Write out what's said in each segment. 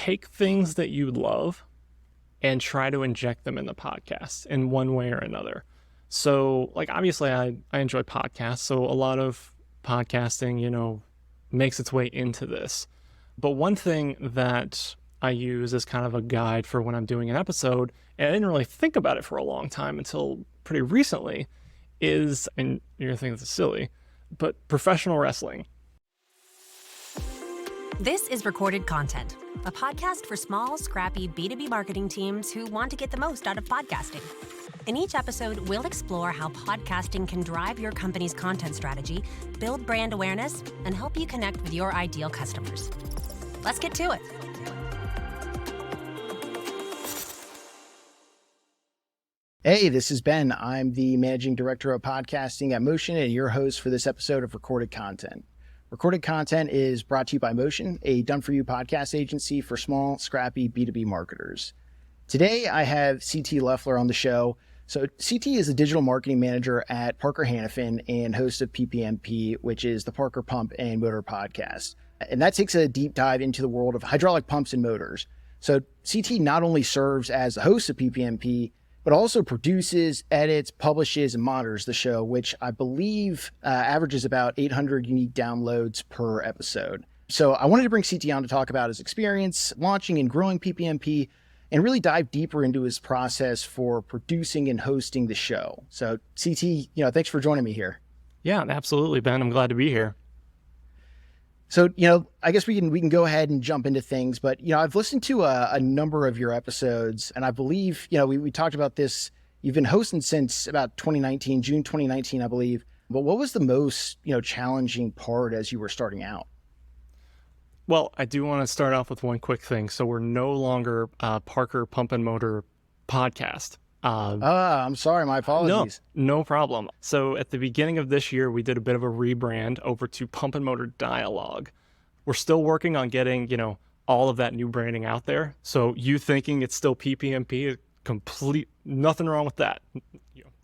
take things that you love and try to inject them in the podcast in one way or another. So, like, obviously I enjoy podcasts, so a lot of podcasting, makes its way into this. But one thing that I use as kind of a guide for when I'm doing an episode, and I didn't really think about it for a long time until pretty recently, is, and you're gonna think this is silly, but professional wrestling. This is Recorded Content, a podcast for small, scrappy B2B marketing teams who want to get the most out of podcasting. In each episode, we'll explore how podcasting can drive your company's content strategy, build brand awareness, and help you connect with your ideal customers. Let's get to it. Hey, this is Ben. I'm the Managing Director of Podcasting at Motion and your host for this episode of Recorded Content. Recorded Content is brought to you by Motion, a done-for-you podcast agency for small, scrappy B2B marketers. Today, I have CT Leffler on the show. So CT is a digital marketing manager at Parker Hannifin and host of PPMP, which is the Parker Pump and Motor podcast. And that takes a deep dive into the world of hydraulic pumps and motors. So CT not only serves as the host of PPMP, but also produces, edits, publishes, and monitors the show, which I believe averages about 800 unique downloads per episode. So I wanted to bring CT on to talk about his experience launching and growing PPMP and really dive deeper into his process for producing and hosting the show. So CT, thanks for joining me here. Yeah, absolutely, Ben. I'm glad to be here. So, I guess we can go ahead and jump into things, but, I've listened to a number of your episodes, and I believe, we talked about this. You've been hosting since about June 2019, I believe. But what was the most, challenging part as you were starting out? Well, I do want to start off with one quick thing. So we're no longer Parker Pump and Motor podcast. I'm sorry, my apologies. No problem. So at the beginning of this year, we did a bit of a rebrand over to Pump and Motor Dialogue. We're still working on getting, all of that new branding out there. So you thinking it's still PPMP, nothing wrong with that.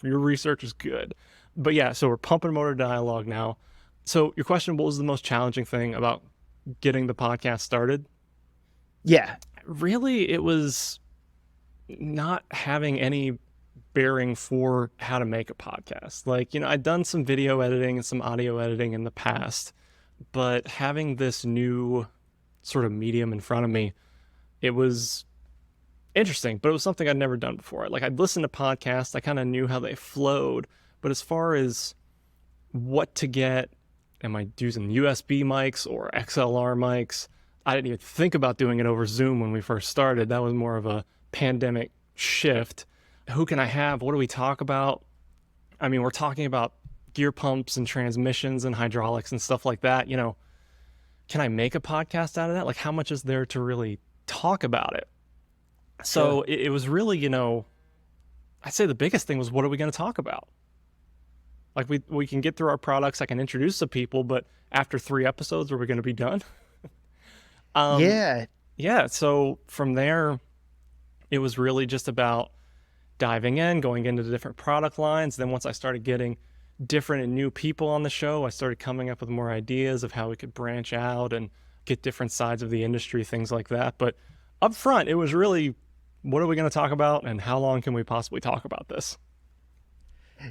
Your research is good. But yeah, so we're Pump and Motor Dialogue now. So your question, what was the most challenging thing about getting the podcast started? Yeah. Really, it was not having any bearing for how to make a podcast. Like, I'd done some video editing and some audio editing in the past, but having this new sort of medium in front of me, it was interesting, but it was something I'd never done before. Like, I'd listened to podcasts, I kind of knew how they flowed, but as far as what to get, am I using USB mics or XLR mics? I didn't even think about doing it over Zoom when we first started. That was more of a pandemic shift. Who can I have? What do we talk about? I mean, we're talking about gear pumps and transmissions and hydraulics and stuff like that. Can I make a podcast out of that? Like, how much is there to really talk about it? So it was really, I'd say the biggest thing was, what are we going to talk about? Like, we can get through our products. I can introduce the people, but after 3 episodes, are we going to be done? Yeah. So from there, it was really just about diving in, going into the different product lines. Then once I started getting different and new people on the show, I started coming up with more ideas of how we could branch out and get different sides of the industry, things like that. But up front, it was really, what are we going to talk about and how long can we possibly talk about this?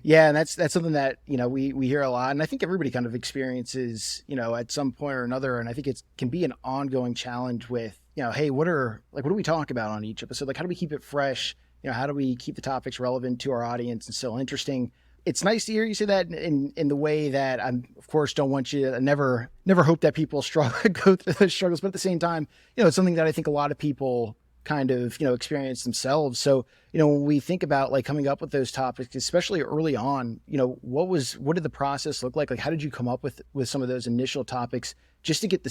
Yeah, and that's something that, we hear a lot, and I think everybody kind of experiences, at some point or another, and I think it can be an ongoing challenge with, hey, what do we talk about on each episode? Like, how do we keep it fresh? How do we keep the topics relevant to our audience and still interesting? It's nice to hear you say that in the way that I, of course, don't want you to never hope that people go through those struggles, but at the same time, it's something that I think a lot of people kind of, experience themselves. So, when we think about like coming up with those topics, especially early on, what did the process look like? Like, how did you come up with some of those initial topics just to get the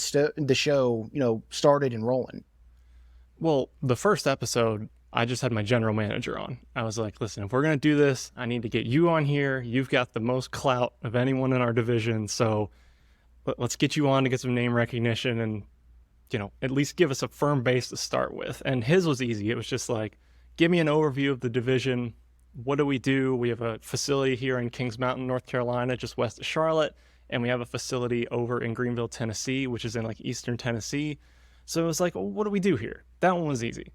show, started and rolling? Well, the first episode, I just had my general manager on. I was like, listen, if we're going to do this, I need to get you on here. You've got the most clout of anyone in our division. So let's get you on to get some name recognition and, at least give us a firm base to start with. And his was easy. It was just like, give me an overview of the division. What do? We have a facility here in Kings Mountain, North Carolina, just west of Charlotte. And we have a facility over in Greenville, Tennessee, which is in like Eastern Tennessee. So it was like, well, what do we do here? That one was easy.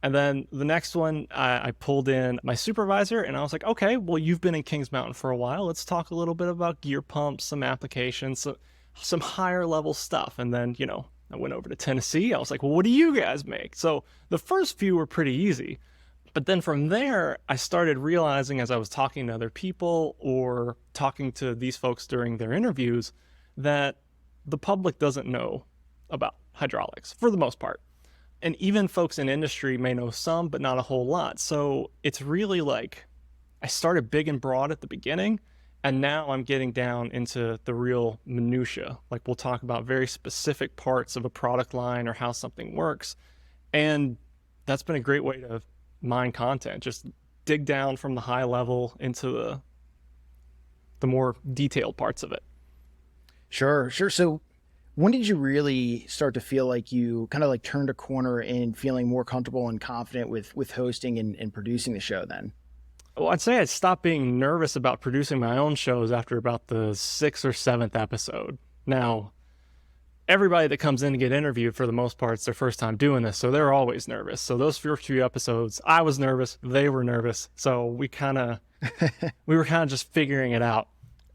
And then the next one, I pulled in my supervisor, and I was like, okay, well, you've been in Kings Mountain for a while. Let's talk a little bit about gear pumps, some applications, some higher level stuff. And then, I went over to Tennessee. I was like, well, what do you guys make? So the first few were pretty easy. But then from there, I started realizing as I was talking to other people or talking to these folks during their interviews that the public doesn't know about hydraulics for the most part. And even folks in industry may know some, but not a whole lot. So it's really like I started big and broad at the beginning, and now I'm getting down into the real minutia. Like we'll talk about very specific parts of a product line or how something works. And that's been a great way to mine content. Just dig down from the high level into the more detailed parts of it. Sure. So when did you really start to feel like you kind of like turned a corner in feeling more comfortable and confident with hosting and producing the show then? Well, I'd say I stopped being nervous about producing my own shows after about the 6th or 7th episode. Now, everybody that comes in to get interviewed, for the most part, it's their first time doing this, so they're always nervous. So those first few episodes, I was nervous, they were nervous, so we were kind of just figuring it out.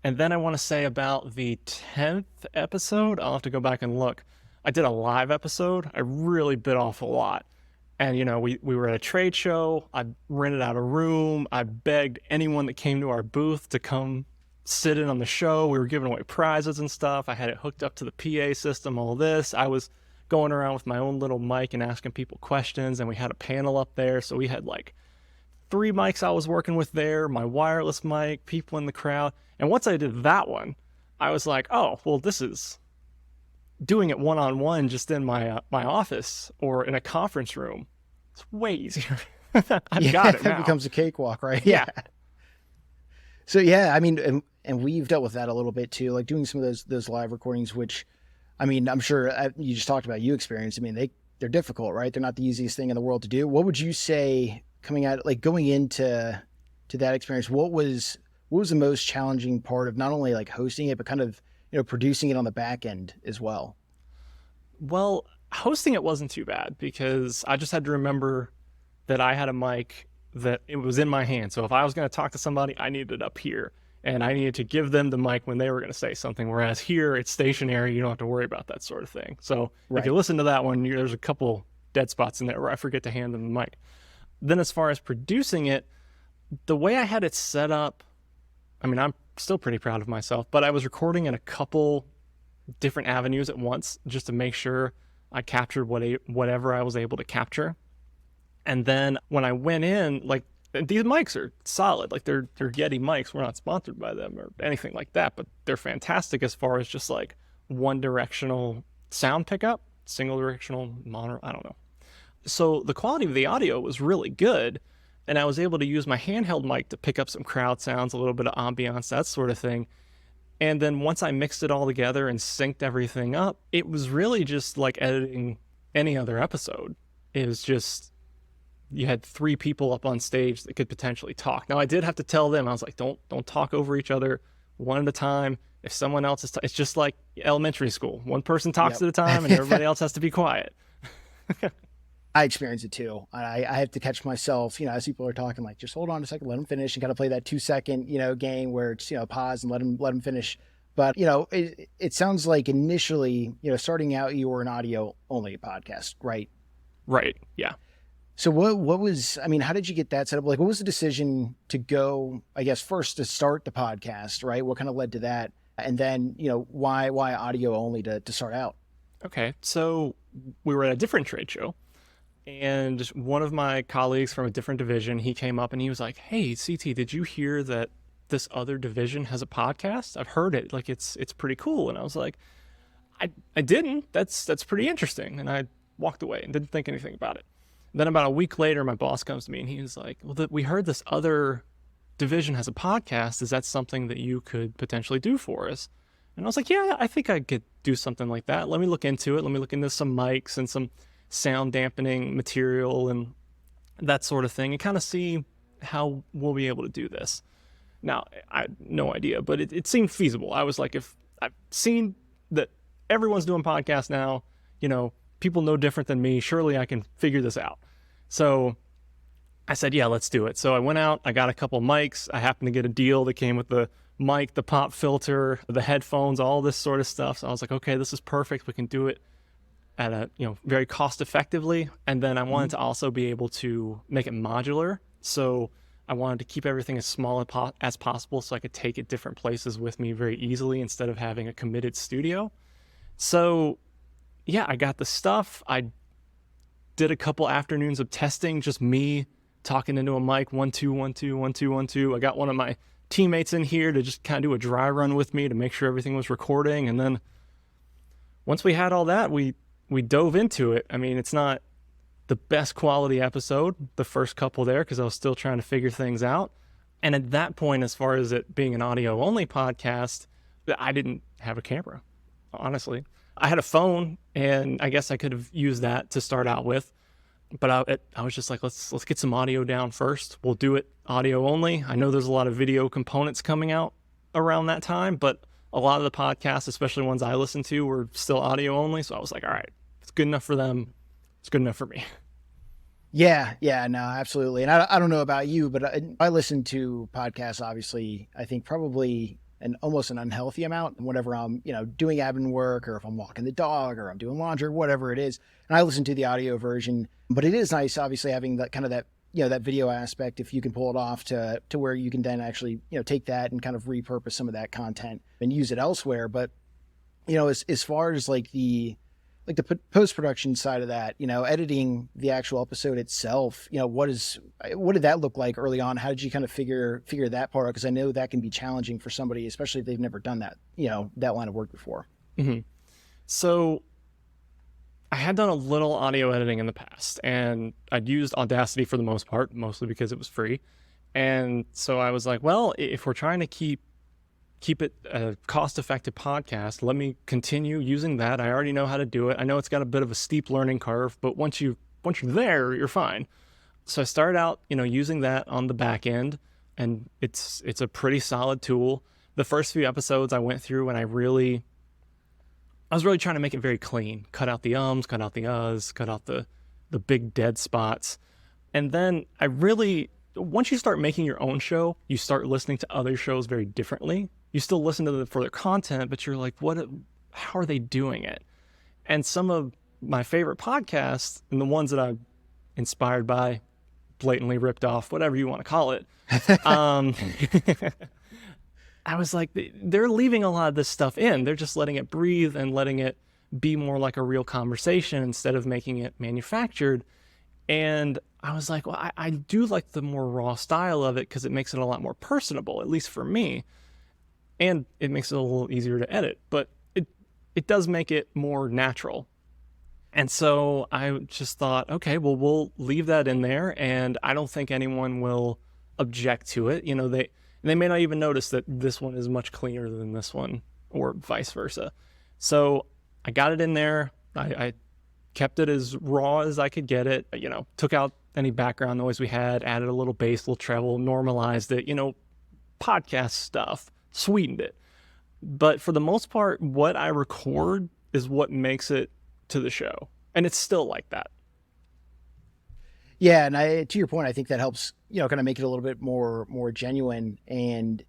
And then I want to say about the 10th episode, I'll have to go back and look. I did a live episode. I really bit off a lot. And, we were at a trade show. I rented out a room. I begged anyone that came to our booth to come sit in on the show. We were giving away prizes and stuff. I had it hooked up to the PA system, all this. I was going around with my own little mic and asking people questions, and we had a panel up there. So we had like 3 mics I was working with there, my wireless mic, people in the crowd. And once I did that one, I was like, oh, well, this is doing it one-on-one just in my office or in a conference room. It's way easier. I've got it now. It becomes a cakewalk, right? Yeah. So yeah, I mean, and we've dealt with that a little bit too, like doing some of those live recordings, which, I mean, I'm sure you just talked about you experience. I mean, they're difficult, right? They're not the easiest thing in the world to do. What would you say coming out, like going into that experience? What was the most challenging part of not only like hosting it, but kind of, producing it on the back end as well? Well, hosting it wasn't too bad because I just had to remember that I had a mic that it was in my hand. So if I was going to talk to somebody, I needed it up here and I needed to give them the mic when they were going to say something. Whereas here it's stationary. You don't have to worry about that sort of thing. So If you listen to that one, there's a couple dead spots in there where I forget to hand them the mic. Then as far as producing it, the way I had it set up, I mean, I'm still pretty proud of myself, but I was recording in a couple different avenues at once just to make sure I captured whatever I was able to capture. And then when I went in, like, these mics are solid. Like, they're Yeti mics. We're not sponsored by them or anything like that, but they're fantastic as far as just like one-directional sound pickup, single-directional mono, I don't know. So the quality of the audio was really good, and I was able to use my handheld mic to pick up some crowd sounds, a little bit of ambiance, that sort of thing. And then once I mixed it all together and synced everything up, it was really just like editing any other episode. It was just, you had 3 people up on stage that could potentially talk. Now I did have to tell them, I was like, don't talk over each other, one at a time. If someone else is, it's just like elementary school. One person talks at a time and everybody else has to be quiet. I experience it too. I have to catch myself, as people are talking, like, just hold on a second, let them finish, and kind of play that 2-second, game where it's, pause and let them finish. But, it sounds like initially, starting out, you were an audio only podcast, right? Right. Yeah. So what was, I mean, how did you get that set up? Like, what was the decision to go, I guess, first to start the podcast, right? What kind of led to that? And then, why audio only to start out? Okay. So we were at a different trade show. And one of my colleagues from a different division, he came up and he was like, hey, CT, did you hear that this other division has a podcast? I've heard it. Like, it's pretty cool. And I was like, I didn't. That's pretty interesting. And I walked away and didn't think anything about it. Then about a week later, my boss comes to me and he was like, well, we heard this other division has a podcast. Is that something that you could potentially do for us? And I was like, yeah, I think I could do something like that. Let me look into it. Let me look into some mics and some sound dampening material and that sort of thing and kind of see how we'll be able to do this. Now, I had no idea, but it seemed feasible. I was like, if I've seen that everyone's doing podcasts now, people no different than me. Surely I can figure this out. So I said, yeah, let's do it. So I went out, I got a couple mics. I happened to get a deal that came with the mic, the pop filter, the headphones, all this sort of stuff. So I was like, okay, this is perfect. We can do it at a, very cost effectively. And then I wanted to also be able to make it modular. So I wanted to keep everything as small as possible so I could take it different places with me very easily instead of having a committed studio. So yeah, I got the stuff. I did a couple afternoons of testing, just me talking into a mic, 1 2 1 2 1 2 1 2. I got one of my teammates in here to just kind of do a dry run with me to make sure everything was recording. And then once we had all that, we dove into it. I mean, it's not the best quality episode, the first couple there, because I was still trying to figure things out. And at that point, as far as it being an audio only podcast, I didn't have a camera, honestly. I had a phone, and I guess I could have used that to start out with. But I was just like, let's get some audio down first. We'll do it audio only. I know there's a lot of video components coming out around that time, but a lot of the podcasts, especially ones I listen to, were still audio only. So I was like, all right, it's good enough for them. It's good enough for me. Yeah, no, absolutely. And I don't know about you, but I listen to podcasts, obviously, I think probably almost an unhealthy amount whenever I'm, doing admin work, or if I'm walking the dog, or I'm doing laundry, whatever it is. And I listen to the audio version, but it is nice, obviously, having that kind of that video aspect, if you can pull it off to where you can then actually, take that and kind of repurpose some of that content and use it elsewhere. But, as far as like the post-production side of that, editing the actual episode itself, what did that look like early on? How did you kind of figure that part out? Because I know that can be challenging for somebody, especially if they've never done that, that line of work before. Mm-hmm. So I had done a little audio editing in the past, and I'd used Audacity for the most part, mostly because it was free. And so I was like, well, if we're trying to keep it a cost-effective podcast, let me continue using that. I already know how to do it. I know it's got a bit of a steep learning curve, but once you're there, you're fine. So I started out, using that on the back end, and it's a pretty solid tool. The first few episodes I went through, and I was really trying to make it very clean. Cut out the ums, cut out the uhs, cut out the big dead spots. And then once you start making your own show, you start listening to other shows very differently. You still listen to them for their content, but you're like, how are they doing it? And some of my favorite podcasts, and the ones that I'm inspired by, blatantly ripped off, whatever you want to call it, I was like, they're leaving a lot of this stuff in. They're just letting it breathe and letting it be more like a real conversation instead of making it manufactured. And I was like, well, I do like the more raw style of it because it makes it a lot more personable, at least for me. And it makes it a little easier to edit, but it does make it more natural. And so I just thought, okay, well, we'll leave that in there, and I don't think anyone will object to it. They may not even notice that this one is much cleaner than this one, or vice versa. So I got it in there. I kept it as raw as I could get it, took out any background noise we had, added a little bass, a little treble, normalized it, podcast stuff, sweetened it. But for the most part, what I record is what makes it to the show. And it's still like that. Yeah. And to your point, I think that helps, kind of make it a little bit more genuine. And,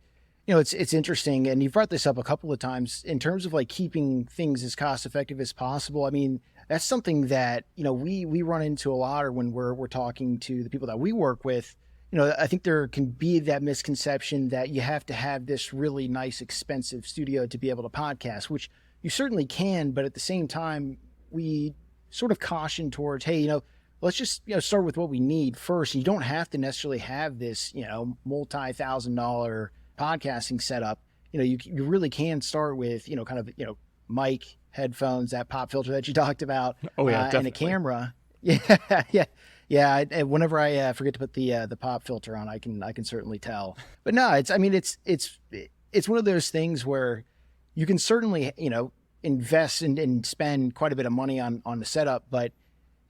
it's interesting. And you've brought this up a couple of times in terms of like keeping things as cost effective as possible. I mean, that's something that, we run into a lot, or when we're talking to the people that we work with. I think there can be that misconception that you have to have this really nice, expensive studio to be able to podcast, which you certainly can. But at the same time, we sort of caution towards, hey, let's just, start with what we need first. You don't have to necessarily have this, multi-$1,000 podcasting setup. You really can start with, kind of, mic, headphones, that pop filter that you talked about, and a camera. Yeah. And whenever I forget to put the pop filter on, I can certainly tell. But no, it's one of those things where you can certainly, invest and spend quite a bit of money on the setup, but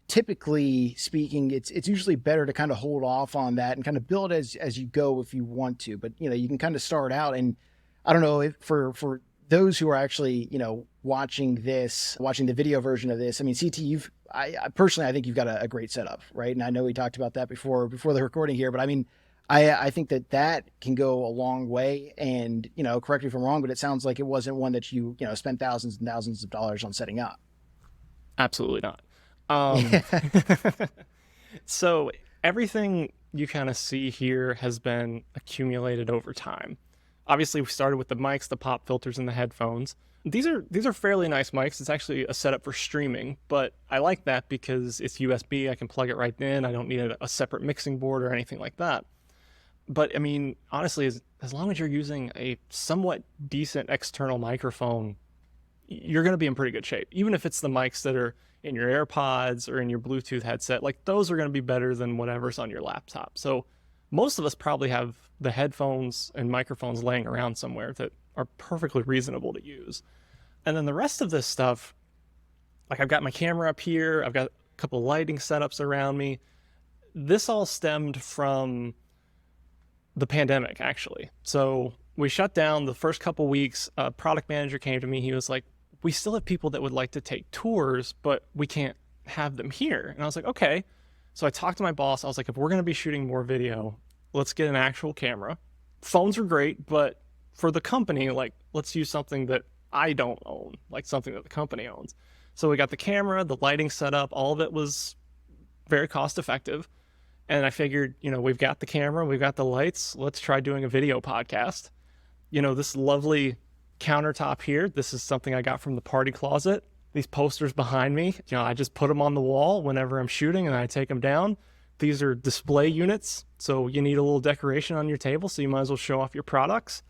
typically speaking, it's usually better to kind of hold off on that and kind of build as you go if you want to. But you can kind of start out, and I don't know if for those who are actually watching the video version of this, I mean, CT, I personally, I think you've got a great setup, right? And I know we talked about that before the recording here, but I mean, I think that can go a long way. And, correct me if I'm wrong, but it sounds like it wasn't one that you spent thousands and thousands of dollars on setting up. Absolutely not. Um, so everything you kind of see here has been accumulated over time. Obviously, we started with the mics, the pop filters, and the headphones. These are fairly nice mics. It's actually a setup for streaming, but I like that because it's USB. I can plug it right in. I don't need a separate mixing board or anything like that. But I mean, honestly, as long as you're using a somewhat decent external microphone, you're going to be in pretty good shape. Even if it's the mics that are in your AirPods or in your Bluetooth headset, like those are going to be better than whatever's on your laptop. So most of us probably have the headphones and microphones laying around somewhere that are perfectly reasonable to use. And then the rest of this stuff, like I've got my camera up here, I've got a couple of lighting setups around me. This all stemmed from the pandemic, actually. So we shut down the first couple weeks. A product manager came to me. He was like, we still have people that would like to take tours, but we can't have them here. And I was like, okay. So I talked to my boss. I was like, if we're going to be shooting more video, let's get an actual camera. Phones are great, but for the company, like, let's use something that I don't own, like something that the company owns. So we got the camera, the lighting setup, all of it was very cost effective. And I figured, we've got the camera, we've got the lights, let's try doing a video podcast. This lovely countertop here, this is something I got from the party closet. These posters behind me, I just put them on the wall whenever I'm shooting and I take them down. These are display units, so you need a little decoration on your table, so you might as well show off your products.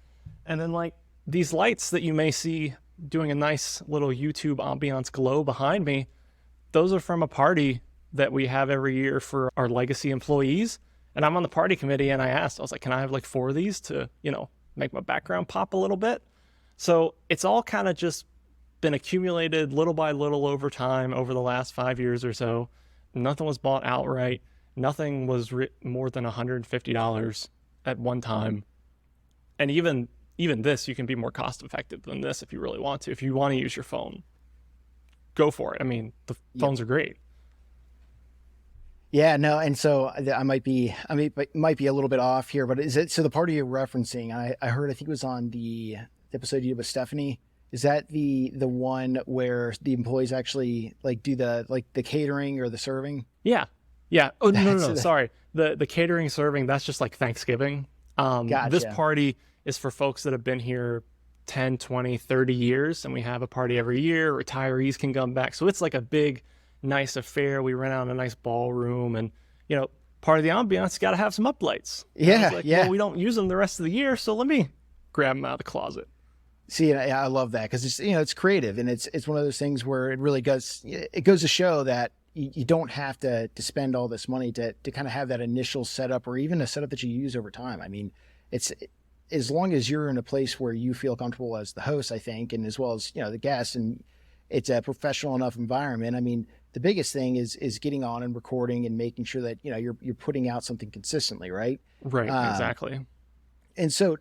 And then like these lights that you may see doing a nice little YouTube ambiance glow behind me, those are from a party that we have every year for our legacy employees. And I'm on the party committee, and I was like, can I have like 4 of these to, make my background pop a little bit? So it's all kind of just been accumulated little by little over time over the last 5 years or so. Nothing was bought outright. Nothing was more than $150 at one time. And even this, you can be more cost effective than this if you really want to. If you want to use your phone, go for it. I mean, the phones are great. Yeah, no, and so I might be a little bit off here, but is it, so the party you're referencing, I heard, I think it was on the episode you did with Stephanie. Is that the one where the employees actually like do the catering or the serving? Yeah. Oh, no, sorry. The catering serving, that's just like Thanksgiving. Gotcha. This party is for folks that have been here 10, 20, 30 years, and we have a party every year. Retirees can come back. So it's like a big, nice affair. We rent out a nice ballroom, and part of the ambiance got to have some uplights. Yeah. Well, we don't use them the rest of the year, so let me grab them out of the closet. See, I love that because it's it's creative, and it's one of those things where it really goes to show that you don't have to spend all this money to kind of have that initial setup, or even a setup that you use over time. I mean, it's as long as you're in a place where you feel comfortable as the host, I think, and as well as the guests, and it's a professional enough environment. I mean, the biggest thing is getting on and recording and making sure that you're putting out something consistently, right? Right, exactly. And so,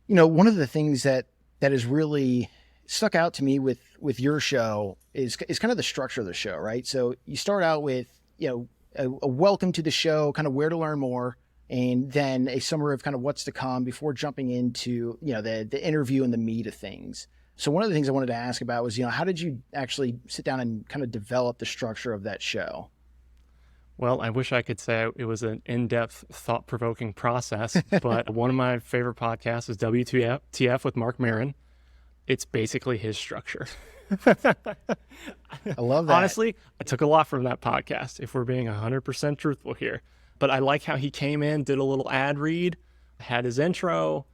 one of the things that has really stuck out to me with your show is kind of the structure of the show, right? So you start out with a welcome to the show, kind of where to learn more, and then a summary of kind of what's to come before jumping into the interview and the meat of things. So one of the things I wanted to ask about was, how did you actually sit down and kind of develop the structure of that show? Well, I wish I could say it was an in-depth, thought-provoking process, but one of my favorite podcasts is WTF with Mark Maron. It's basically his structure. I love that. Honestly, I took a lot from that podcast, if we're being 100% truthful here. But I like how he came in, did a little ad read, had his intro,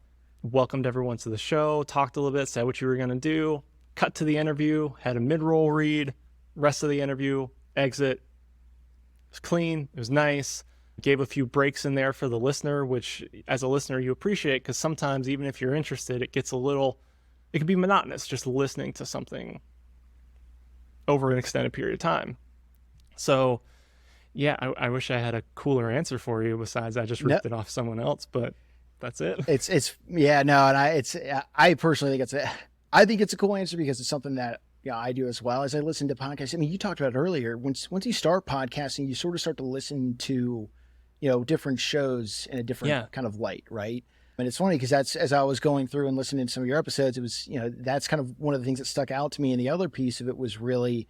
welcomed everyone to the show, talked a little bit, said what you were going to do, cut to the interview, had a mid-roll read, rest of the interview, exit. It was clean. It was nice. Gave a few breaks in there for the listener, which as a listener you appreciate, because sometimes even if you're interested, it can be monotonous just listening to something over an extended period of time. So yeah, I wish I had a cooler answer for you besides I just ripped it off someone else, but that's it. And I personally think I think it's a cool answer because it's something that I do as well as I listen to podcasts. I mean, you talked about it earlier. Once you start podcasting, you sort of start to listen to, different shows in a different kind of light, right? And it's funny because that's, as I was going through and listening to some of your episodes, it was, that's kind of one of the things that stuck out to me. And the other piece of it was really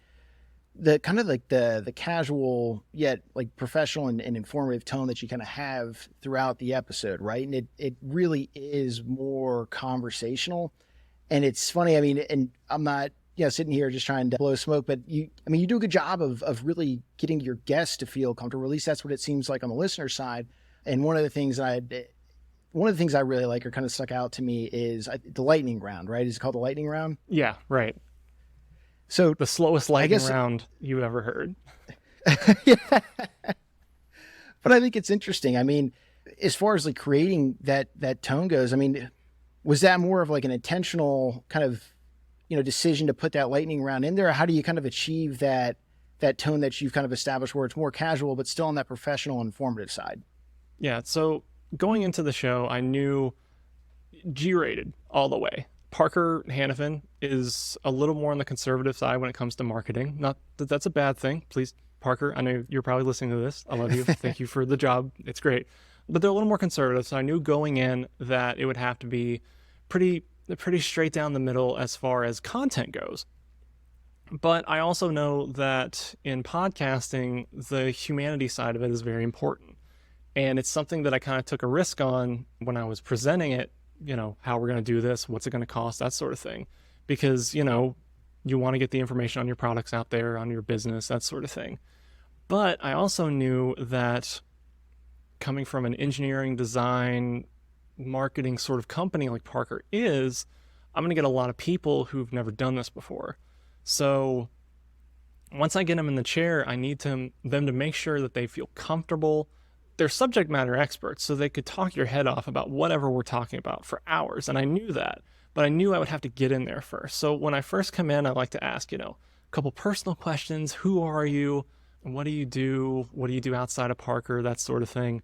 the kind of like the casual yet like professional and informative tone that you kind of have throughout the episode, right? And it really is more conversational. And it's funny, I mean, and I'm not, sitting here just trying to blow smoke, but you do a good job of really getting your guests to feel comfortable. At least that's what it seems like on the listener side. And one of the things I really like or kind of stuck out to me is the lightning round, right? Is it called the lightning round? Yeah, right. So the slowest lightning round you ever heard. Yeah. But I think it's interesting. I mean, as far as like creating that tone goes, I mean, was that more of like an intentional kind of, decision to put that lightning round in there? Or how do you kind of achieve that tone that you've kind of established where it's more casual, but still on that professional informative side? Yeah. So going into the show, I knew G-rated all the way. Parker Hannafin is a little more on the conservative side when it comes to marketing. Not that that's a bad thing. Please, Parker, I know you're probably listening to this. I love you. Thank you for the job. It's great. But they're a little more conservative. So I knew going in that it would have to be pretty straight down the middle as far as content goes. But I also know that in podcasting, the humanity side of it is very important. And it's something that I kind of took a risk on when I was presenting it, how we're going to do this, what's it going to cost, that sort of thing. Because, you want to get the information on your products out there, on your business, that sort of thing. But I also knew that coming from an engineering, design, marketing sort of company like Parker is, I'm going to get a lot of people who've never done this before. So once I get them in the chair, I need them to make sure that they feel comfortable. They're subject matter experts, so they could talk your head off about whatever we're talking about for hours. And I knew that, but I knew I would have to get in there first. So when I first come in, I like to ask, a couple personal questions. Who are you? What do you do? What do you do outside of Parker? That sort of thing.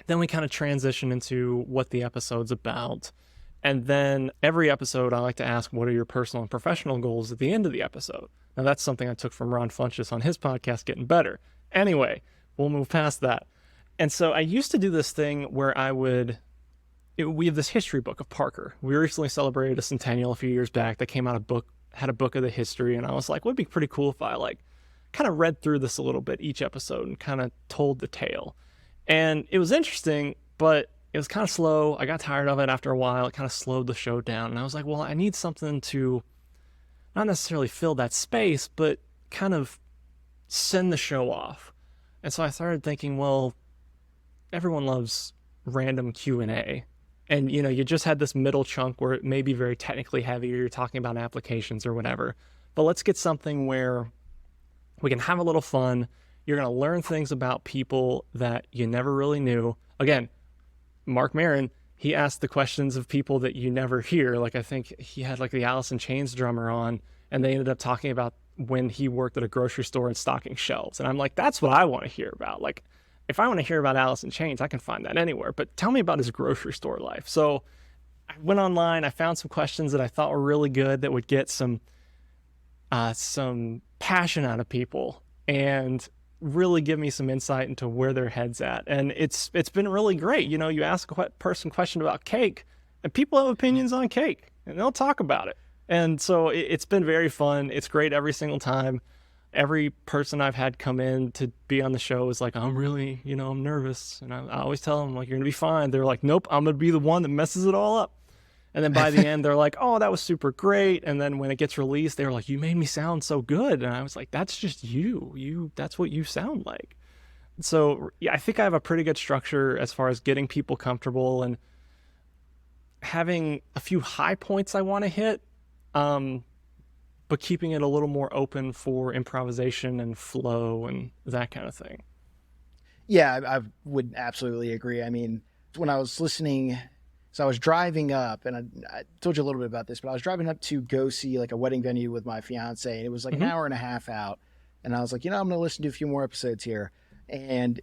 Then we kind of transition into what the episode's about. And then every episode, I like to ask, what are your personal and professional goals at the end of the episode? Now, that's something I took from Ron Funches on his podcast, Getting Better. Anyway, we'll move past that. And so I used to do this thing where we have this history book of Parker. We recently celebrated a centennial a few years back that came out had a book of the history. And I was like, would be pretty cool if I kind of read through this a little bit each episode and kind of told the tale. And it was interesting, but it was kind of slow. I got tired of it after a while. It kind of slowed the show down. And I was like, well, I need something to not necessarily fill that space, but kind of send the show off. And so I started thinking, well, everyone loves random Q&A. And, you just had this middle chunk where it may be very technically heavy or you're talking about applications or whatever. But let's get something where we can have a little fun. You're going to learn things about people that you never really knew. Again, Mark Maron, he asked the questions of people that you never hear. Like I think he had the Alice in Chains drummer on, and they ended up talking about when he worked at a grocery store and stocking shelves. And I'm like, that's what I want to hear about. Like, if I want to hear about Alice in Chains, I can find that anywhere. But tell me about his grocery store life. So I went online. I found some questions that I thought were really good that would get some passion out of people and really give me some insight into where their head's at. And it's been really great. You ask a person question about cake, and people have opinions on cake, and they'll talk about it. And so it's been very fun. It's great every single time. Every person I've had come in to be on the show is like, I'm really, I'm nervous. And I always tell them, like, you're going to be fine. They're like, nope, I'm going to be the one that messes it all up. And then by the end, they're like, oh, that was super great. And then when it gets released, they were like, you made me sound so good. And I was like, that's just you. That's what you sound like. So yeah, I think I have a pretty good structure as far as getting people comfortable and having a few high points I want to hit, but keeping it a little more open for improvisation and flow and that kind of thing. Yeah, I would absolutely agree. I mean, when I was listening, so I was driving up, and I told you a little bit about this, but I was driving up to go see a wedding venue with my fiance, and it was an hour and a half out. And I was like, I'm going to listen to a few more episodes here. And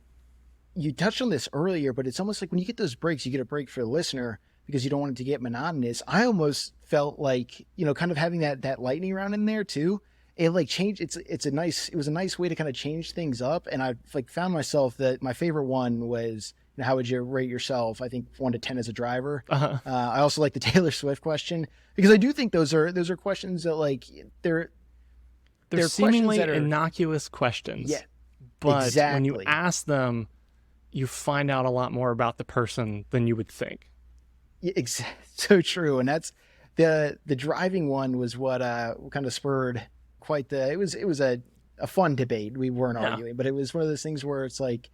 you touched on this earlier, but it's almost like when you get those breaks, you get a break for the listener, because you don't want it to get monotonous. I almost felt like, kind of having that lightning round in there too. It like changed. It was a nice way to kind of change things up. And I like found myself that my favorite one was, how would you rate yourself? I think 1 to 10 as a driver. I also like the Taylor Swift question, because I do think those are questions that like they're seemingly innocuous questions. Yeah, but exactly. when you ask them, you find out a lot more about the person than you would think. Yeah, so true. And that's the driving one was what kind of spurred quite it was a fun debate. We weren't arguing, but it was one of those things where it's like,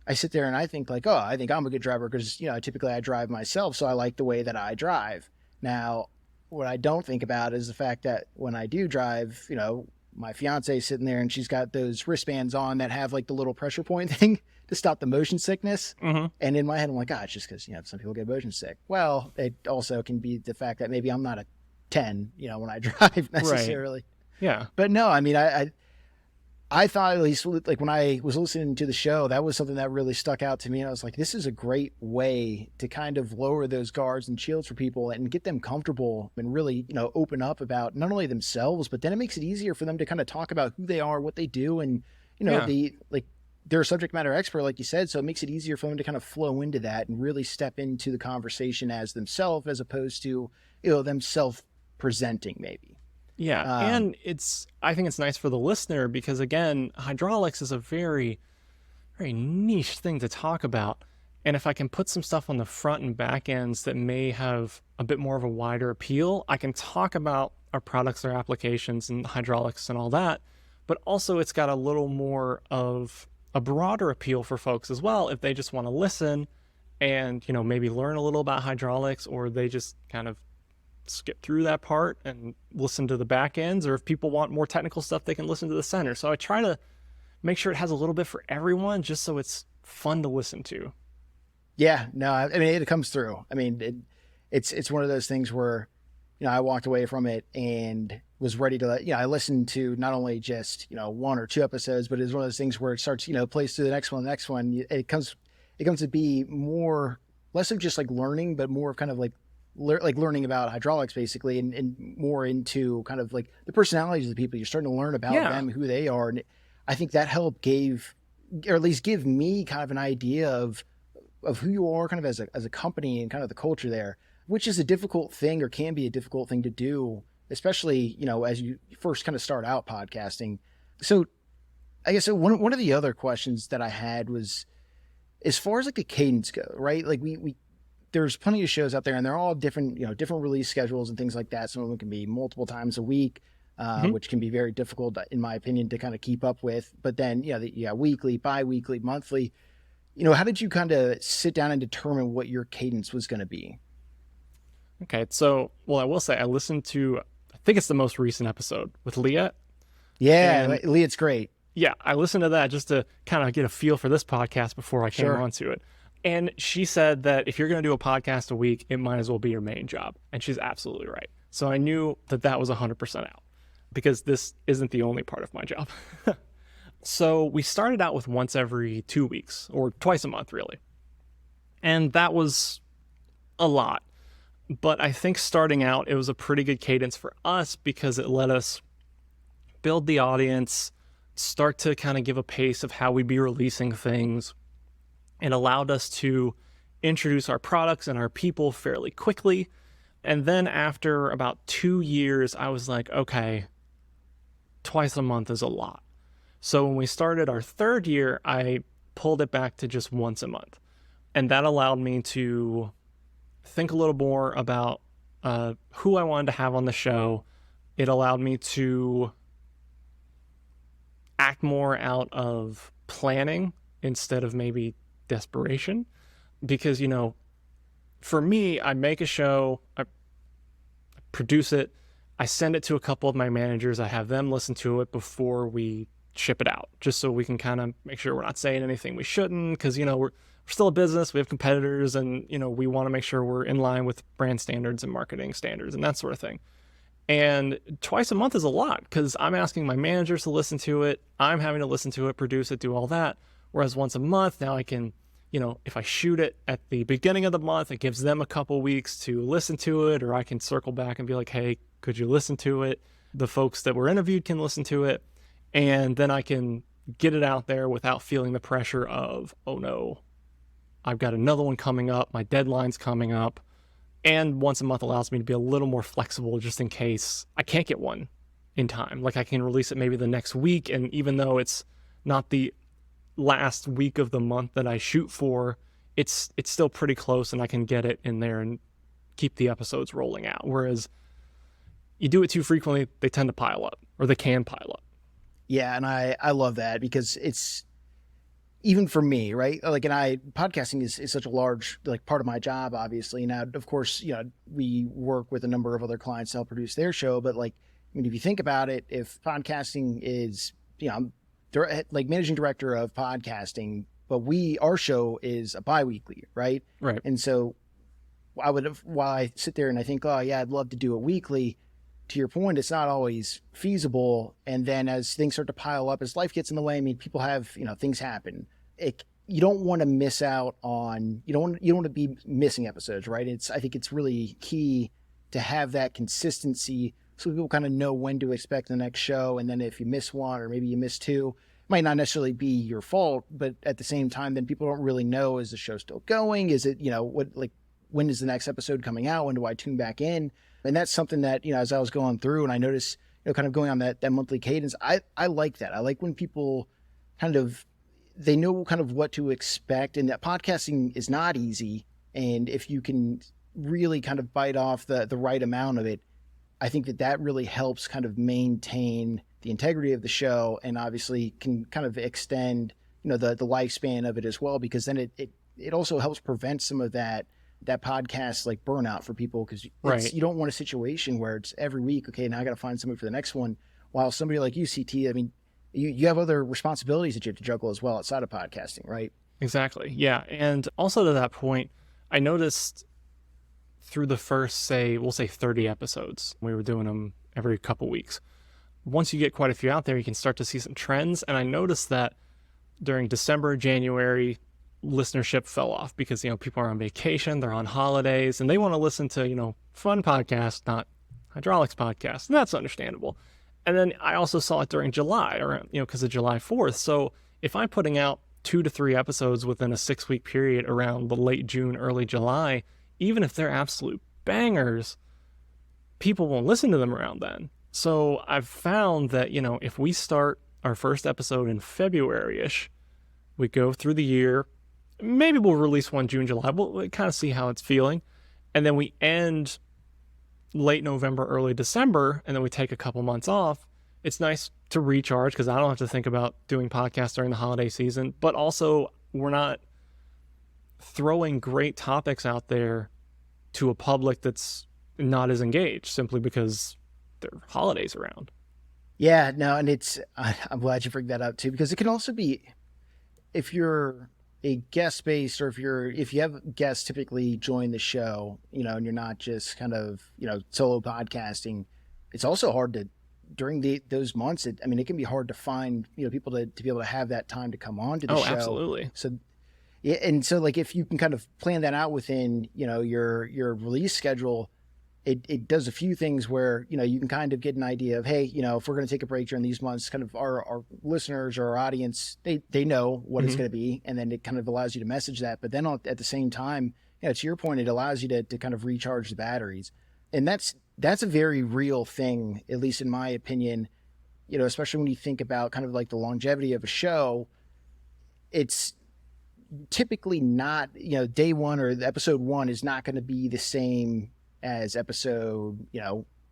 I sit there and I think like, I think I'm a good driver because, typically I drive myself. So I like the way that I drive. Now, what I don't think about is the fact that when I do drive, my fiance is sitting there and she's got those wristbands on that have like the little pressure point thing to stop the motion sickness. And in my head, I'm like, it's just because, some people get motion sick. Well, it also can be the fact that maybe I'm not a 10, when I drive necessarily. Right. Yeah. But no, I mean, I thought, at least like when I was listening to the show, that was something that really stuck out to me. And I was like, this is a great way to kind of lower those guards and shields for people and get them comfortable and really, open up about not only themselves, but then it makes it easier for them to kind of talk about who they are, what they do. And, they're a subject matter expert, like you said. So it makes it easier for them to kind of flow into that and really step into the conversation as themselves, as opposed to, them self-presenting maybe. Yeah. And I think it's nice for the listener because, again, hydraulics is a very, very niche thing to talk about. And if I can put some stuff on the front and back ends that may have a bit more of a wider appeal, I can talk about our products, our applications, and hydraulics and all that. But also it's got a little more of a broader appeal for folks as well if they just want to listen and, maybe learn a little about hydraulics, or they just kind of skip through that part and listen to the back ends, or if people want more technical stuff, they can listen to the center. So I try to make sure it has a little bit for everyone, just so it's fun to listen to. Yeah, no, I mean, it comes through. I mean, it's one of those things where, I walked away from it and was ready to, I listened to not only just, 1 or 2 episodes, but it's one of those things where it starts, plays to the next one. It comes to be less of just like learning, but more of kind of like learning about hydraulics basically, and more into kind of like the personalities of the people. You're starting to learn about them, who they are. And I think that helped or at least give me kind of an idea of who you are kind of as a company and kind of the culture there, which is a difficult thing, or can be a difficult thing to do, especially, as you first kind of start out podcasting. So I guess one of the other questions that I had was, as far as like the cadence go, right? Like there's plenty of shows out there and they're all different, different release schedules and things like that. Some of them can be multiple times a week, which can be very difficult, in my opinion, to kind of keep up with. But then, weekly, bi-weekly, monthly. How did you kind of sit down and determine what your cadence was going to be? Okay, so, I will say I listened to, I think it's the most recent episode with Leah. Yeah, Leah's great. Yeah, I listened to that just to kind of get a feel for this podcast before I came onto it. And she said that if you're going to do a podcast a week, it might as well be your main job. And she's absolutely right. So I knew that was 100% out, because this isn't the only part of my job. So we started out with once every 2 weeks, or twice a month, really. And that was a lot. But I think starting out, it was a pretty good cadence for us because it let us build the audience, start to kind of give a pace of how we'd be releasing things. It allowed us to introduce our products and our people fairly quickly. And then after about 2 years, I was like, okay, twice a month is a lot. So when we started our 3rd year, I pulled it back to just once a month. And that allowed me to think a little more about who I wanted to have on the show. It allowed me to act more out of planning instead of maybe desperation. Because, for me, I make a show, I produce it, I send it to a couple of my managers, I have them listen to it before we ship it out, just so we can kind of make sure we're not saying anything we shouldn't, because, we're still a business, we have competitors, and, we want to make sure we're in line with brand standards and marketing standards and that sort of thing. And twice a month is a lot, because I'm asking my managers to listen to it, I'm having to listen to it, produce it, do all that. Whereas once a month, now I can if I shoot it at the beginning of the month, it gives them a couple weeks to listen to it, or I can circle back and be like, hey, could you listen to it? The folks that were interviewed can listen to it. And then I can get it out there without feeling the pressure of, oh no, I've got another one coming up. My deadline's coming up. And once a month allows me to be a little more flexible just in case I can't get one in time. Like I can release it maybe the next week. And even though it's not the last week of the month that I shoot for, it's still pretty close and I can get it in there and keep the episodes rolling out. Whereas you do it too frequently, they tend to pile up, or they can pile up. Yeah, and I love that because it's, even for me, right? Like, and podcasting is such a large part of my job, obviously. Now, of course, we work with a number of other clients to help produce their show. But if you think about it, if podcasting is, I'm managing director of podcasting, but our show is a bi-weekly, right? Right. And so while I sit there and I think, oh yeah, I'd love to do it weekly. To your point, it's not always feasible. And then as things start to pile up, as life gets in the way, people have, things happen. You don't want to miss out on, you don't want to be missing episodes, right? I think it's really key to have that consistency so people kind of know when to expect the next show. And then if you miss one, or maybe you miss two, it might not necessarily be your fault, but at the same time, then people don't really know, is the show still going? Is it, when is the next episode coming out? When do I tune back in? And that's something that, as I was going through and I noticed, kind of going on that monthly cadence, I like that. I like when people they know kind of what to expect, and that podcasting is not easy. And if you can really kind of bite off the right amount of it, I think that really helps kind of maintain the integrity of the show, and obviously can kind of extend, the lifespan of it as well, because then it also helps prevent some of that podcast burnout for people, because right. You don't want a situation where it's every week, okay, now I got to find somebody for the next one, while somebody like you, CT, you have other responsibilities that you have to juggle as well outside of podcasting, right? Exactly. Yeah. And also to that point, I noticed through the first, we'll say 30 episodes, we were doing them every couple weeks. Once you get quite a few out there, you can start to see some trends. And I noticed that during December, January, listenership fell off because, people are on vacation, they're on holidays, and they want to listen to, fun podcasts, not hydraulics podcasts. And that's understandable. And then I also saw it during July, or, because of July 4th. So if I'm putting out 2 to 3 episodes within a 6-week period around the late June, early July, even if they're absolute bangers, people won't listen to them around then. So I've found that, if we start our first episode in February-ish, we go through the year, maybe we'll release one June, July. We'll kind of see how it's feeling. And then we end late November, early December, and then we take a couple months off. It's nice to recharge because I don't have to think about doing podcasts during the holiday season, but also we're not throwing great topics out there to a public that's not as engaged simply because there are holidays around. Yeah, no, and I'm glad you bring that up too, because it can also be, if you're a guest based, or if you have guests typically join the show, and you're not just kind of, solo podcasting, it's also hard to, during those months, it can be hard to find, people to be able to have that time to come on to the show. Oh, absolutely. So, yeah. And so if you can kind of plan that out within, your release schedule, it does a few things where, you can kind of get an idea of, hey, if we're going to take a break during these months, kind of our listeners or our audience, they know what it's going to be. And then it kind of allows you to message that. But then at the same time, to your point, it allows you to kind of recharge the batteries. And that's a very real thing, at least in my opinion, especially when you think about kind of the longevity of a show. It's typically not, day one or episode 1 is not going to be the same as episode,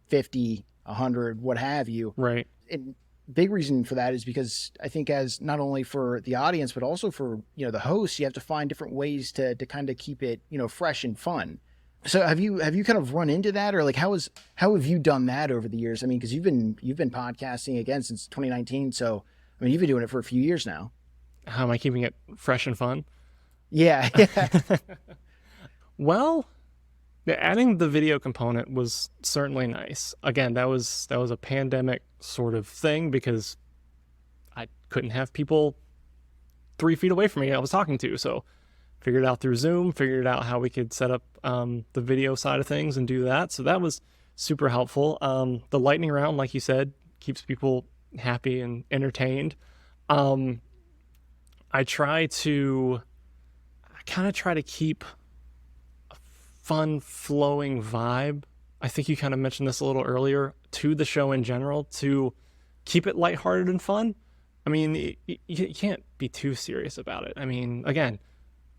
50, 100, what have you. Right. And big reason for that is because I think, as not only for the audience, but also for, the host, you have to find different ways to kind of keep it, fresh and fun. So have you kind of run into that, or how have you done that over the years? Because you've been podcasting again since 2019. So, you've been doing it for a few years now. How am I keeping it fresh and fun? Yeah. Well, adding the video component was certainly nice. Again, that was a pandemic sort of thing because I couldn't have people 3 feet away from me I was talking to. So figured it out through Zoom, figured out how we could set up the video side of things and do that. So that was super helpful. The lightning round, like you said, keeps people happy and entertained. I kind of try to keep a fun flowing vibe. I think you kind of mentioned this a little earlier, to the show in general, to keep it lighthearted and fun. I mean, you can't be too serious about it. I mean, again,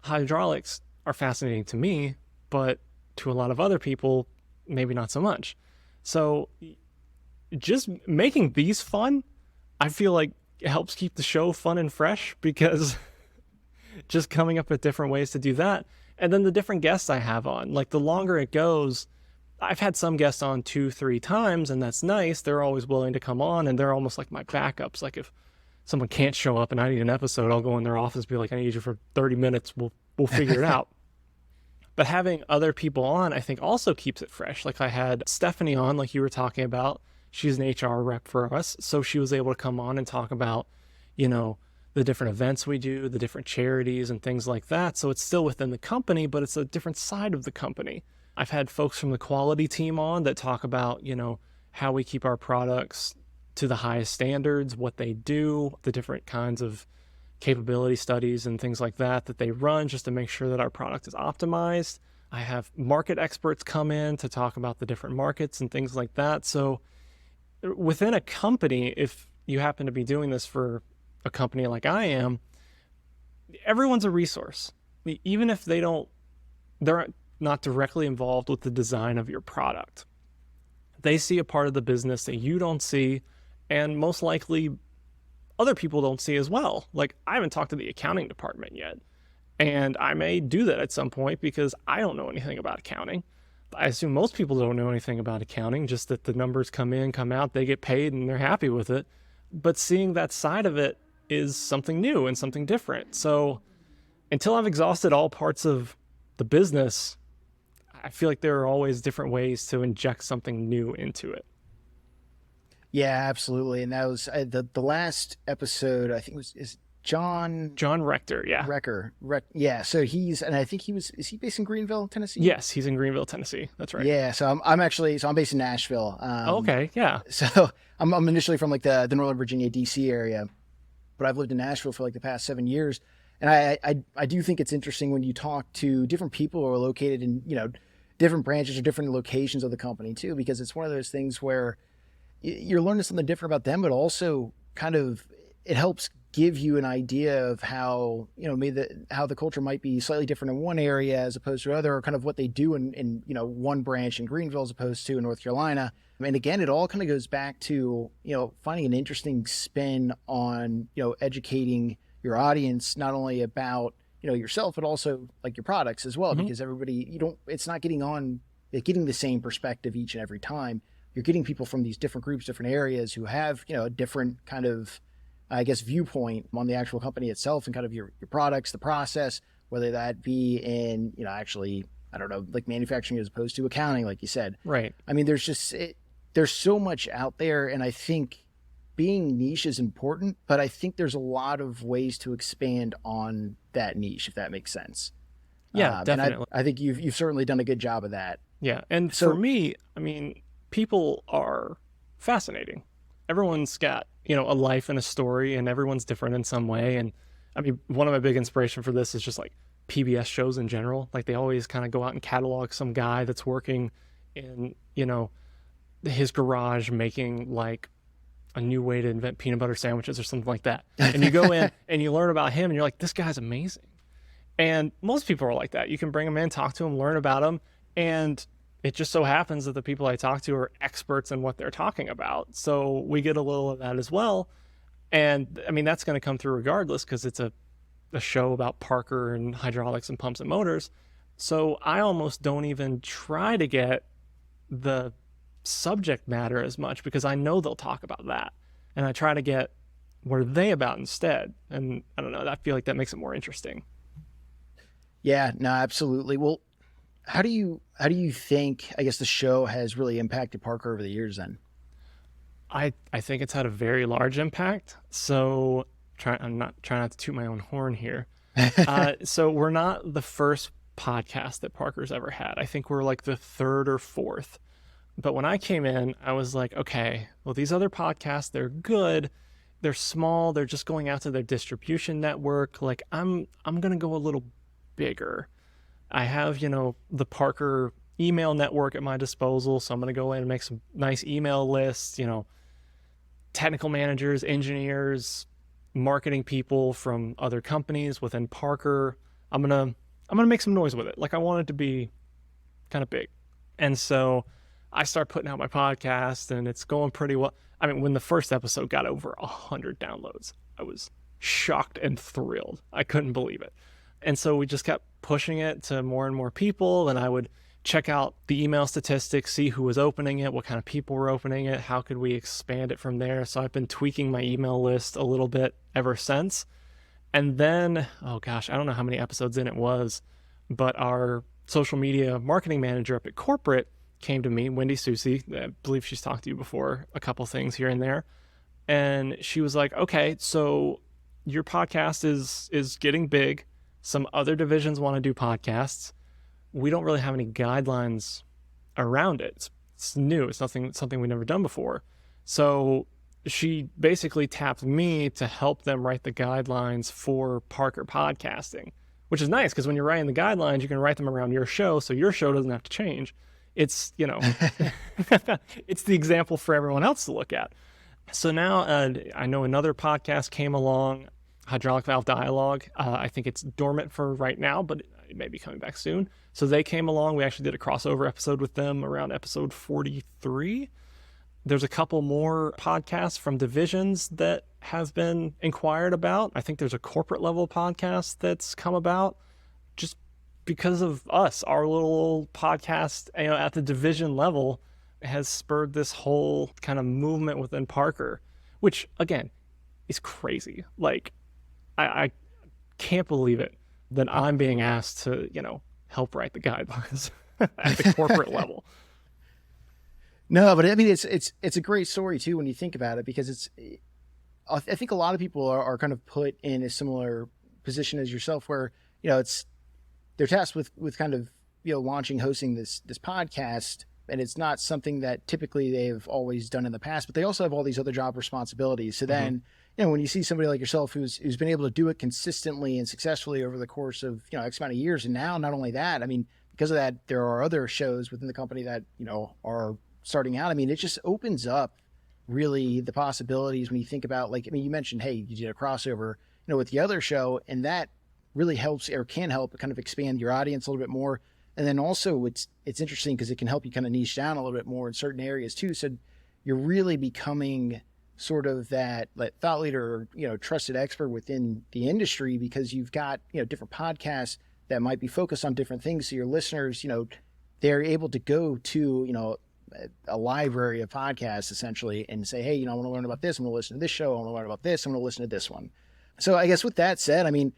hydraulics are fascinating to me, but to a lot of other people, maybe not so much. So just making these fun, I feel like it helps keep the show fun and fresh, because just coming up with different ways to do that. And then the different guests I have on, like the longer it goes, I've had some guests on 2-3 times, and that's nice. They're always willing to come on, and they're almost like my backups. Like if someone can't show up and I need an episode, I'll go in their office and be like, I need you for 30 minutes. We'll figure it out. But having other people on, I think, also keeps it fresh. Like I had Stephanie on, like you were talking about. She's an HR rep for us. So she was able to come on and talk about, the different events we do, the different charities and things like that. So it's still within the company, but it's a different side of the company. I've had folks from the quality team on that talk about, how we keep our products to the highest standards, what they do, the different kinds of capability studies and things like that they run just to make sure that our product is optimized. I have market experts come in to talk about the different markets and things like that. So within a company, if you happen to be doing this for a company like I am, everyone's a resource. Even if they're not directly involved with the design of your product. They see a part of the business that you don't see, and most likely other people don't see as well. Like I haven't talked to the accounting department yet, and I may do that at some point because I don't know anything about accounting. I assume most people don't know anything about accounting, just that the numbers come in, come out, they get paid, and they're happy with it. But seeing that side of it is something new and something different. So until I've exhausted all parts of the business, I feel like there are always different ways to inject something new into it. Yeah, absolutely. And that was the last episode, I think is John Rector. Yeah. Yeah. So I think is he based in Greenville, Tennessee? Yes, he's in Greenville, Tennessee. That's right. Yeah. So I'm based in Nashville. Okay. Yeah. So I'm initially from like the Northern Virginia, DC area, but I've lived in Nashville for like the past 7 years. And I do think it's interesting when you talk to different people who are located in, different branches or different locations of the company too, because it's one of those things where you're learning something different about them, but also kind of it helps give you an idea of how, how the culture might be slightly different in one area as opposed to other, or kind of what they do in one branch in Greenville as opposed to in North Carolina. And again, it all kind of goes back to, finding an interesting spin on, educating your audience, not only about, yourself, but also like your products as well, because everybody, it's not getting the same perspective each and every time. You're getting people from these different groups, different areas who have, a different kind of, viewpoint on the actual company itself and kind of your products, the process, whether that be in, actually, I don't know, like manufacturing as opposed to accounting, like you said. Right. I mean, there's so much out there, and I think being niche is important, but I think there's a lot of ways to expand on that niche, if that makes sense. Yeah, definitely. And I think you've certainly done a good job of that. Yeah. And so, for me, I mean, people are fascinating. Everyone's got, a life and a story, and everyone's different in some way. And I mean, one of my big inspiration for this is just like PBS shows in general. Like they always kind of go out and catalog some guy that's working in, his garage making like a new way to invent peanut butter sandwiches or something like that. And you go in and you learn about him and you're like, this guy's amazing. And most people are like that. You can bring them in, talk to them, learn about them. And it just so happens that the people I talk to are experts in what they're talking about. So we get a little of that as well. And I mean, that's going to come through regardless because it's a show about Parker and hydraulics and pumps and motors. So I almost don't even try to get the subject matter as much because I know they'll talk about that. And I try to get what are they about instead. And I don't know, I feel like that makes it more interesting. Yeah, no, absolutely. Well, how do you think, I guess, the show has really impacted Parker over the years then? I think it's had a very large impact. So I'm not trying not to toot my own horn here. So we're not the first podcast that Parker's ever had. I think we're like the third or fourth. But when I came in, I was like, okay, well, these other podcasts, they're good. They're small. They're just going out to their distribution network. Like I'm going to go a little bigger. I have, the Parker email network at my disposal. So I'm going to go in and make some nice email lists, technical managers, engineers, marketing people from other companies within Parker. I'm going to make some noise with it. Like I want it to be kind of big. And so I start putting out my podcast and it's going pretty well. I mean, when the first episode got over 100 downloads, I was shocked and thrilled. I couldn't believe it. And so we just kept pushing it to more and more people. And I would check out the email statistics, see who was opening it, what kind of people were opening it, how could we expand it from there. So I've been tweaking my email list a little bit ever since. And then, oh gosh, I don't know how many episodes in it was, but our social media marketing manager up at corporate came to me, Wendy Susie. I believe she's talked to you before, a couple things here and there. And she was like, okay, so your podcast is getting big. Some other divisions want to do podcasts. We don't really have any guidelines around it. It's new. It's something we've never done before. So she basically tapped me to help them write the guidelines for Parker podcasting, which is nice because when you're writing the guidelines, you can write them around your show, so your show doesn't have to change. It's, it's the example for everyone else to look at. So now I know another podcast came along, Hydraulic Valve Dialogue. I think it's dormant for right now, but it may be coming back soon. So they came along. We actually did a crossover episode with them around episode 43. There's a couple more podcasts from divisions that have been inquired about. I think there's a corporate level podcast that's come about just because of us. Our little podcast, at the division level has spurred this whole kind of movement within Parker, which again is crazy. Like I can't believe it that I'm being asked to, help write the guidelines at the corporate level. No, but I mean, it's a great story too, when you think about it, because I think a lot of people are kind of put in a similar position as yourself where, they're tasked with kind of, launching, hosting this podcast, and it's not something that typically they've always done in the past, but they also have all these other job responsibilities. So then, when you see somebody like yourself who's been able to do it consistently and successfully over the course of, X amount of years, and now not only that, I mean, because of that, there are other shows within the company that, are starting out. I mean, it just opens up really the possibilities when you think about, like, I mean, you mentioned, hey, you did a crossover, with the other show, and that really helps or can help kind of expand your audience a little bit more. And then also it's interesting because it can help you kind of niche down a little bit more in certain areas too. So you're really becoming sort of that thought leader, trusted expert within the industry, because you've got, different podcasts that might be focused on different things. So your listeners, they're able to go to, a library of podcasts essentially and say, hey, I want to learn about this. I'm going to listen to this show. I want to learn about this. I'm going to listen to this one. So I guess with that said, I mean,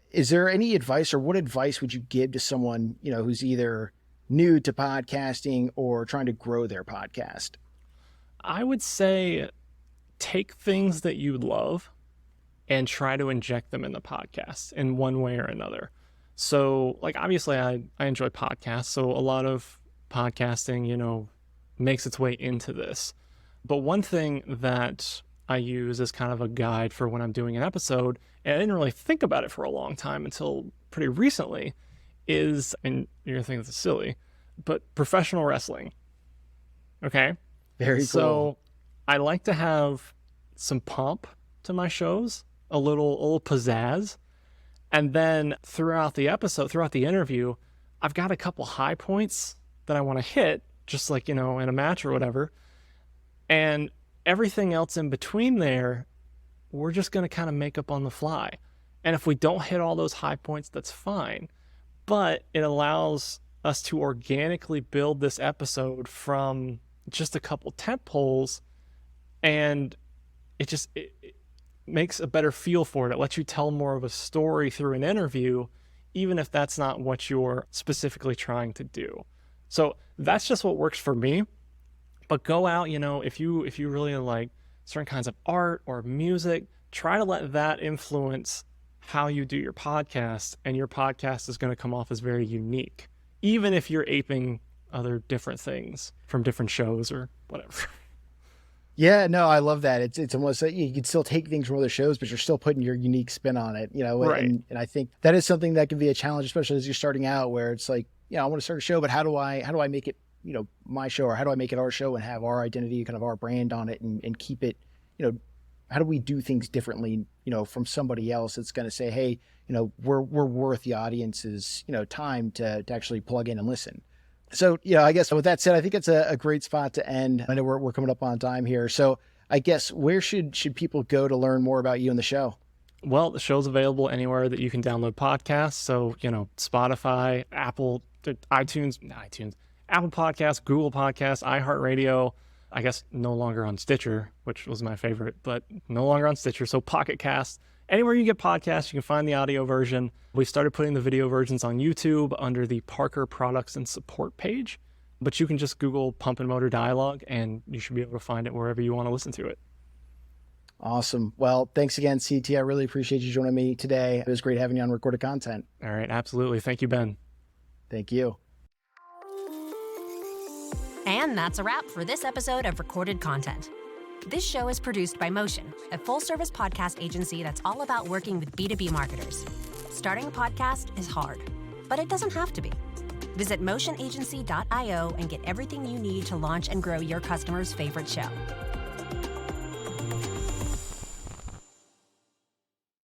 is there any advice, or what advice would you give to someone, who's either new to podcasting or trying to grow their podcast? I would say take things that you love and try to inject them in the podcast in one way or another. So like, obviously I enjoy podcasts. So a lot of podcasting, makes its way into this. But one thing that I use as kind of a guide for when I'm doing an episode, and I didn't really think about it for a long time until pretty recently, is, and you're gonna think this is silly, but professional wrestling. Okay? Very cool. So I like to have some pomp to my shows, a little pizzazz. And then throughout the episode, throughout the interview, I've got a couple high points that I want to hit, just like, in a match or whatever. And everything else in between there, we're just going to kind of make up on the fly. And if we don't hit all those high points, that's fine. But it allows us to organically build this episode from just a couple tent poles, and it makes a better feel for it. It lets you tell more of a story through an interview, even if that's not what you're specifically trying to do. So that's just what works for me. But go out, if you really like certain kinds of art or music, try to let that influence how you do your podcast, and your podcast is going to come off as very unique, even if you're aping other different things from different shows or whatever. Yeah, no, I love that. It's almost like you can still take things from other shows, but you're still putting your unique spin on it, Right. And I think that is something that can be a challenge, especially as you're starting out, where it's like, I want to start a show, but how do I make it, my show, or how do I make it our show and have our identity, kind of our brand on it, and keep it, how do we do things differently, from somebody else that's going to say, hey, we're worth the audience's, time to actually plug in and listen. So, I guess with that said, I think it's a great spot to end. I know we're coming up on time here. So I guess where should people go to learn more about you and the show? Well, the show's available anywhere that you can download podcasts. So, Spotify, Apple, iTunes, Apple Podcasts, Google Podcasts, iHeartRadio. I guess no longer on Stitcher, which was my favorite, but no longer on Stitcher. So Pocket Cast. Anywhere you get podcasts, you can find the audio version. We started putting the video versions on YouTube under the Parker Products and Support page, but you can just Google Pump and Motor Dialogue and you should be able to find it wherever you want to listen to it. Awesome. Well, thanks again, CT. I really appreciate you joining me today. It was great having you on Recorded Content. All right, absolutely. Thank you, Ben. Thank you. And that's a wrap for this episode of Recorded Content. This show is produced by Motion, a full-service podcast agency that's all about working with B2B marketers. Starting a podcast is hard, but it doesn't have to be. Visit motionagency.io and get everything you need to launch and grow your customers' favorite show.